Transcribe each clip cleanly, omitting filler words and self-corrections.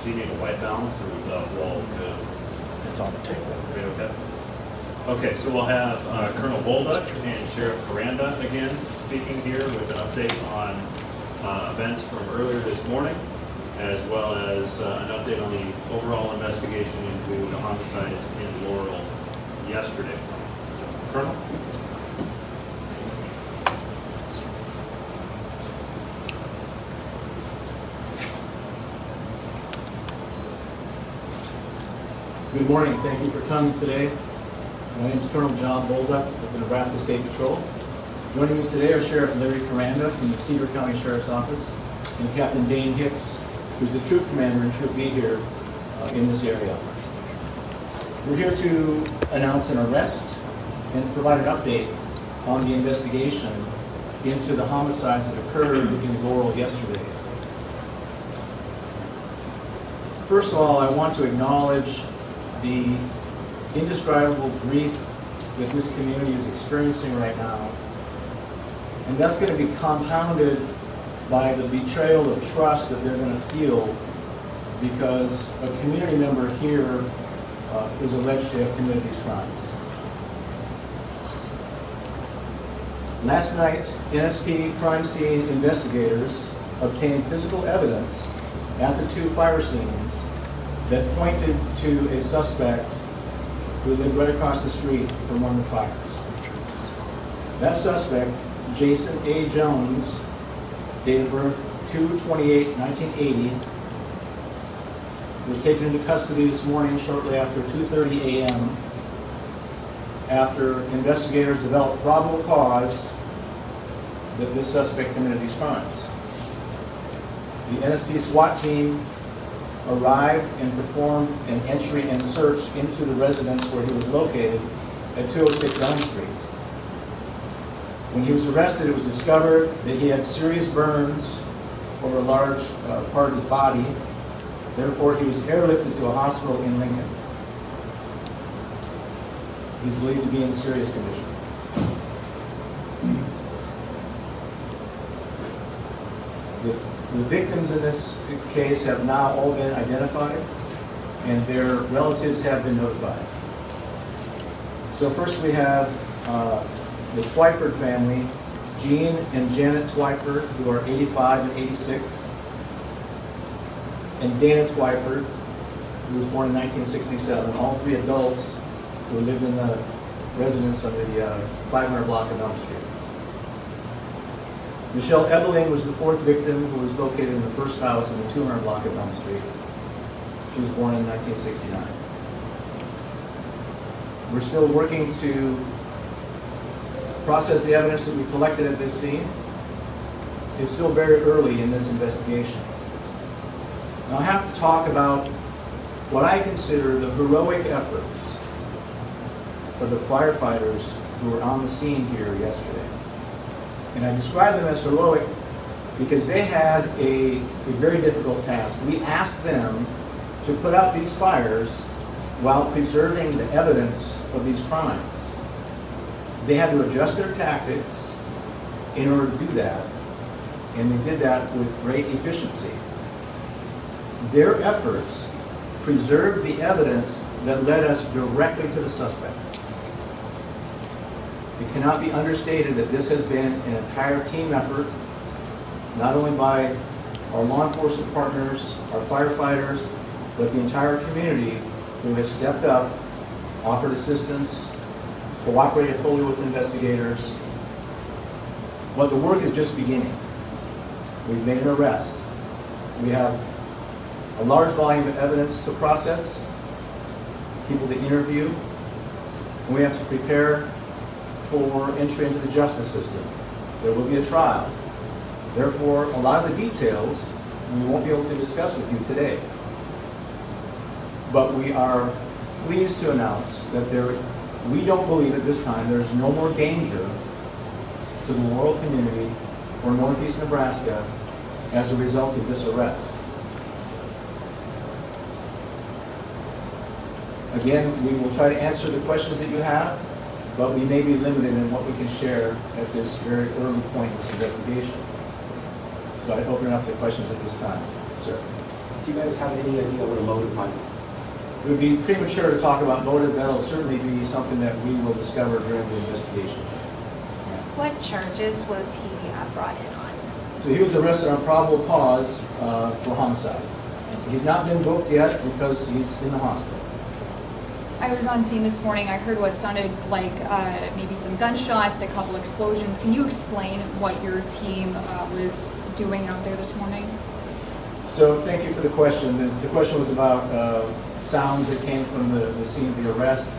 Do you need a white balance or is the wall good? It's on the table. Are we okay? Okay, so we'll have Colonel Bolduc and Sheriff Caranda again speaking here with an update on events from earlier this morning, as well as an update on the overall investigation into the homicides in Laurel yesterday. So, Colonel? Good morning. Thank you for coming today. My name is Colonel John Bolduc with the Nebraska State Patrol. Joining me today are Sheriff Larry Caranda from the Cedar County Sheriff's Office and Captain Dane Hicks, who's the troop commander and Troop B here in this area. We're here to announce an arrest and provide an update on the investigation into the homicides that occurred in Laurel yesterday. First of all, I want to acknowledge the indescribable grief that this community is experiencing right now. And that's going to be compounded by the betrayal of trust that they're going to feel because a community member here is alleged to have committed these crimes. Last night, NSP crime scene investigators obtained physical evidence at the two fire scenes that pointed to a suspect who lived right across the street from one of the fires. That suspect, Jason A. Jones, date of birth 2/28/1980, was taken into custody this morning shortly after 2:30 a.m. after investigators developed probable cause that this suspect committed these crimes. The NSP SWAT team arrived and performed an entry and search into the residence where he was located at 206 Elm Street. When he was arrested, it was discovered that he had serious burns over a large part of his body. Therefore, he was airlifted to a hospital in Lincoln. He's believed to be in serious condition. The victims in this case have now all been identified and their relatives have been notified. So first we have the Twyford family, Jean and Janet Twyford, who are 85 and 86, and Dana Twyford, who was born in 1967, all three adults who lived in the residence on the 500 block of Elm Street. Michelle Ebeling was the fourth victim who was located in the first house in the 200 block of Elm Street. She was born in 1969. We're still working to process the evidence that we collected at this scene. It's still very early in this investigation. Now I have to talk about what I consider the heroic efforts of the firefighters who were on the scene here yesterday. And I describe them as heroic because they had a very difficult task. We asked them to put out these fires while preserving the evidence of these crimes. They had to adjust their tactics in order to do that, and they did that with great efficiency. Their efforts preserved the evidence that led us directly to the suspect. It cannot be understated that this has been an entire team effort, not only by our law enforcement partners, our firefighters, but the entire community who has stepped up, offered assistance, cooperated fully with investigators. But the work is just beginning. We've made an arrest. We have a large volume of evidence to process, people to interview, and we have to prepare for entry into the justice system. There will be a trial. Therefore, a lot of the details we won't be able to discuss with you today. But we are pleased to announce that we don't believe at this time there's no more danger to the Laurel community or Northeast Nebraska as a result of this arrest. Again, we will try to answer the questions that you have, but we may be limited in what we can share at this very early point in this investigation. So I open it up to questions at this time. Sir. Do you guys have any idea what a motive might be? It would be premature to talk about motive. That'll certainly be something that we will discover during the investigation. What charges was he brought in on? So he was arrested on probable cause for homicide. He's not been booked yet because he's in the hospital. I was on scene this morning. I heard what sounded like maybe some gunshots, a couple explosions. Can you explain what your team was doing out there this morning? So thank you for the question. The question was about sounds that came from the scene of the arrest.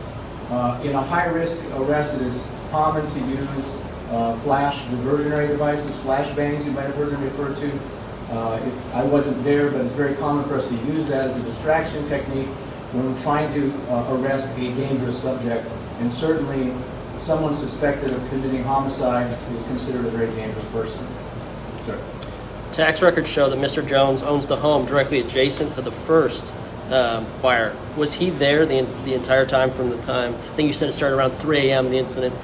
In a high-risk arrest, it is common to use flash diversionary devices, flashbangs you might have heard them referred to. I wasn't there, but it's very common for us to use that as a distraction technique when we're trying to arrest a dangerous subject. And certainly, someone suspected of committing homicides is considered a very dangerous person. Sir. Tax records show that Mr. Jones owns the home directly adjacent to the first fire. Was he there the entire time from the time, I think you said it started around 3 a.m., the incident.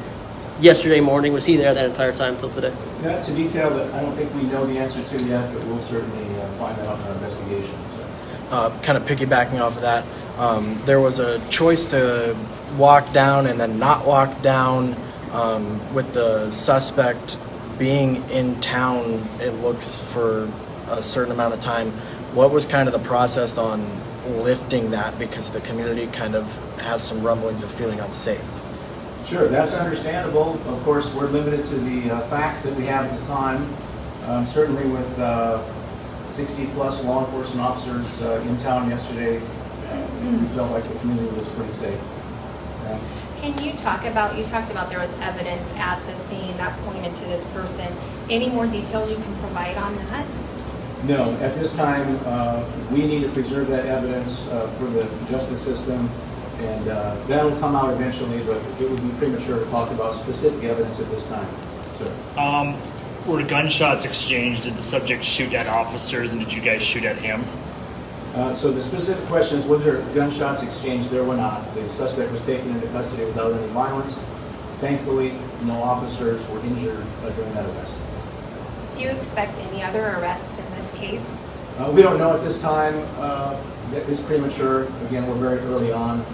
Yesterday morning, was he there that entire time till today? That's a detail that I don't think we know the answer to yet, but we'll certainly find that out in our investigation. So. Kind of piggybacking off of that, there was a choice to walk down and then not walk down with the suspect being in town, it looks, for a certain amount of time. What was kind of the process on lifting that, because the community kind of has some rumblings of feeling unsafe? Sure, that's understandable. Of course, we're limited to the facts that we have at the time. Certainly with 60-plus law enforcement officers in town yesterday, we felt like the community was pretty safe. Can you talk about, you talked about there was evidence at the scene that pointed to this person. Any more details you can provide on that? No, at this time, we need to preserve that evidence for the justice system, and that'll come out eventually, but it would be premature to talk about specific evidence at this time. Sir. Were gunshots exchanged? Did the subject shoot at officers, and did you guys shoot at him? So the specific question is, was there gunshots exchanged? There were not. The suspect was taken into custody without any violence. Thankfully, no officers were injured during that arrest. Do you expect any other arrests in this case? We don't know at this time. It's premature. Again, we're very early on.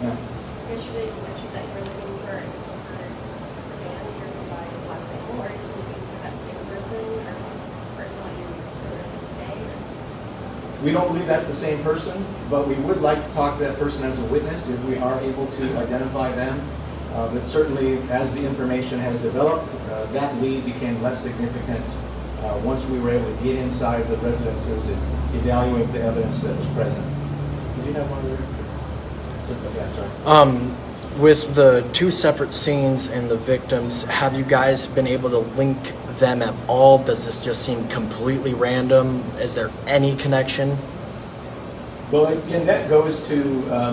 Yeah. Yesterday you mentioned that you're looking for a silver sedan driven by a black label. Are you still looking for that same person or some person that you arrested today? We don't believe that's the same person, but we would like to talk to that person as a witness if we are able to identify them. But certainly, as the information has developed, that lead became less significant once we were able to get inside the residences and evaluate the evidence that was present. Did you have one other? Yeah, sorry. With the two separate scenes and the victims, have you guys been able to link them at all? Does this just seem completely random? Is there any connection? Well, again, that goes to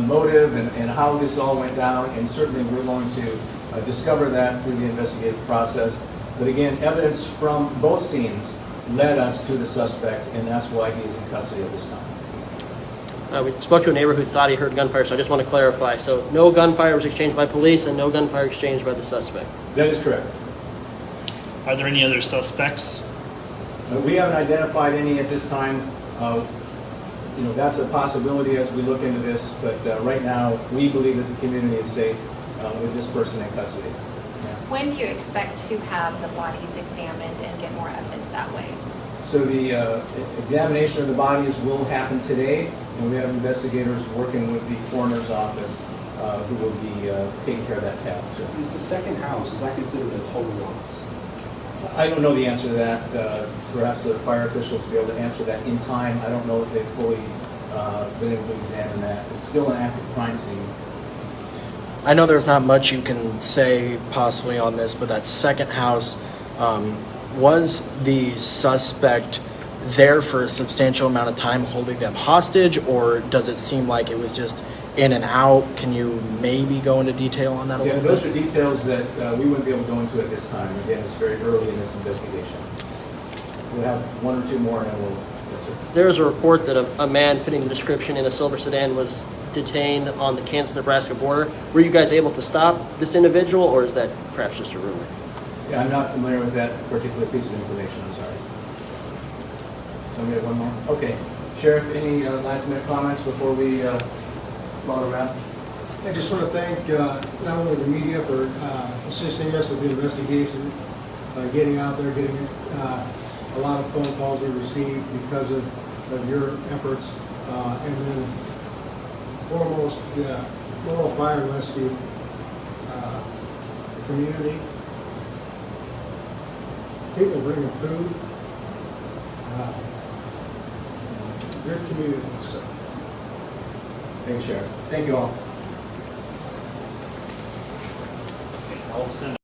motive and how this all went down, and certainly we're going to discover that through the investigative process. But again, evidence from both scenes led us to the suspect, and that's why he is in custody at this time. We spoke to a neighbor who thought he heard gunfire, so I just want to clarify. So no gunfire was exchanged by police and no gunfire exchanged by the suspect? That is correct. Are there any other suspects? We haven't identified any at this time. That's a possibility as we look into this, but right now we believe that the community is safe with this person in custody. Yeah. When do you expect to have the bodies examined and get more evidence that way? So the examination of the bodies will happen today, and we have investigators working with the coroner's office who will be taking care of that task. Is the second house, is that considered a total loss? I don't know the answer to that. Perhaps the fire officials will be able to answer that in time. I don't know if they've fully been able to examine that. It's still an active crime scene. I know there's not much you can say possibly on this, but that second house, was the suspect there for a substantial amount of time holding them hostage, or does it seem like it was just in and out? Can you maybe go into detail on that a little bit? Those are details that we wouldn't be able to go into at this time. Again, it's very early in this investigation. We'll have one or two more, and then we'll. Yes, sir. There is a report that a man fitting the description in a silver sedan was detained on the Kansas-Nebraska border. Were you guys able to stop this individual, or is that perhaps just a rumor? Yeah, I'm not familiar with that particular piece of information. I'm sorry. we have one more? Okay. Sheriff, any last minute comments before we call it a wrap? I just want to thank not only the media for assisting us with the investigation, getting out there, getting a lot of phone calls we received because of your efforts, and then foremost the Laurel Fire and Rescue community. People bringing food. Good community. So. Thanks, Sheriff. Thank you all. I'll send